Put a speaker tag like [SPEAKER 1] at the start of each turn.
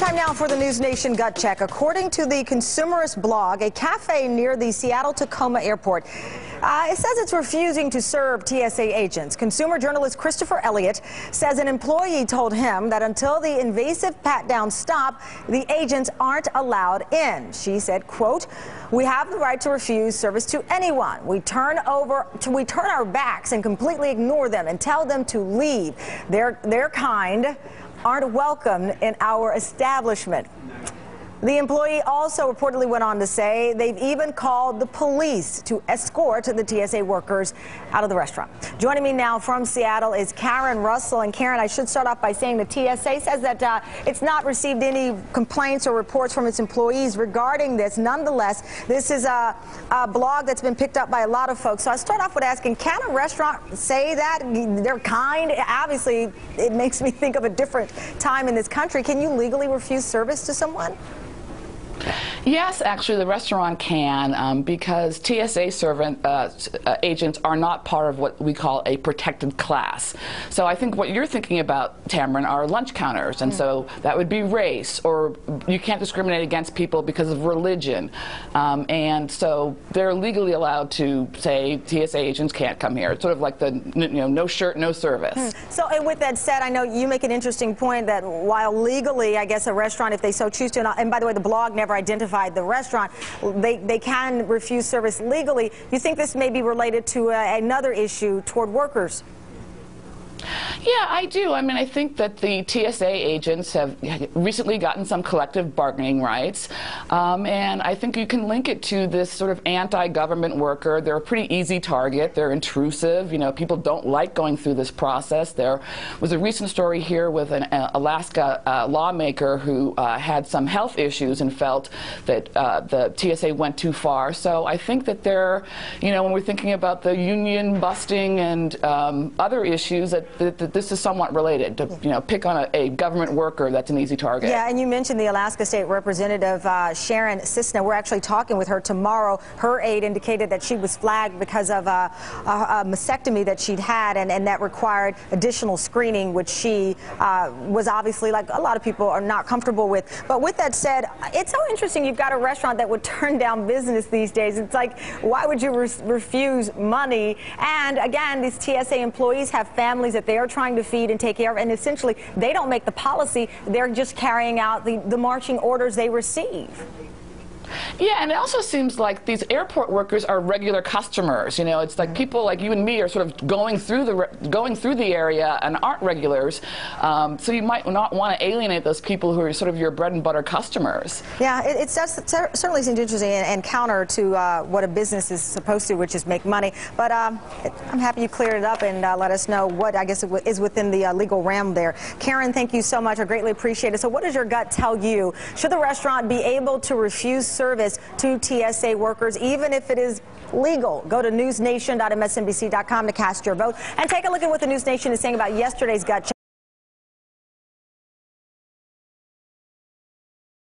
[SPEAKER 1] Time now for the News Nation Gut Check. According to the Consumerist blog, a cafe near the Seattle-Tacoma airport it says it's refusing to serve TSA agents. Consumer journalist Christopher Elliott says an employee told him that until the invasive pat-downs stop, the agents aren't allowed in. She said, quote, "We have the right to refuse service to anyone. We turn our backs and completely ignore them and tell them to leave. Their kind aren't welcome in our establishment." The employee also reportedly went on to say they've even called the police to escort the TSA workers out of the restaurant. Joining me now from Seattle is Karen Russell. And Karen, I should start off by saying the TSA says that it's not received any complaints or reports from its employees regarding this. Nonetheless, this is a blog that's been picked up by a lot of folks. So I start off with asking, can a restaurant say that? They're kind. Obviously, it makes me think of a different time in this country. Can you legally refuse service to someone?
[SPEAKER 2] Yes, actually, the restaurant can because TSA agents are not part of what we call a protected class. So I think what you're thinking about, Tamron, are lunch counters, and so that would be race, or you can't discriminate against people because of religion, and so they're legally allowed to say TSA agents can't come here. It's sort of like the no shirt, no service.
[SPEAKER 1] So, and with that said, I know you make an interesting point that while legally, I guess a restaurant, if they so choose to, and by the way, the blog never identified the restaurant, they can refuse service legally. You think this may be related to another issue toward workers?
[SPEAKER 2] Yeah, I do. I mean, I think that the TSA agents have recently gotten some collective bargaining rights, and I think you can link it to this sort of anti-government worker. They're a pretty easy target. They're intrusive. You know, people don't like going through this process. There was a recent story here with an Alaska lawmaker who had some health issues and felt that the TSA went too far. So I think that they're, when we're thinking about the union busting and other issues, that this is somewhat related to, pick on a government worker that's an easy target.
[SPEAKER 1] Yeah, and you mentioned the Alaska State Representative Sharon Cisna. We're actually talking with her tomorrow. Her aide indicated that she was flagged because of a mastectomy that she'd had, and that required additional screening, which she was obviously, like a lot of people, are not comfortable with. But with that said, it's so interesting. You've got a restaurant that would turn down business these days. It's like, why would you refuse money? And again, these TSA employees have families that they are trying to feed and take care of, and essentially they don't make the policy. They're just carrying out the marching orders they receive.
[SPEAKER 2] Yeah, and it also seems like these airport workers are regular customers. It's like people like you and me are sort of going through the area and aren't regulars. So you might not want to alienate those people who are sort of your bread and butter customers.
[SPEAKER 1] Yeah, it certainly seems interesting and counter to what a business is supposed to, which is make money. But I'm happy you cleared it up and let us know what I guess is within the legal realm there. Karen, thank you so much. I greatly appreciate it. So what does your gut tell you? Should the restaurant be able to refuse service to TSA workers, even if it is legal? Go to newsnation.msnbc.com to cast your vote and take a look at what the News Nation is saying about yesterday's gut check.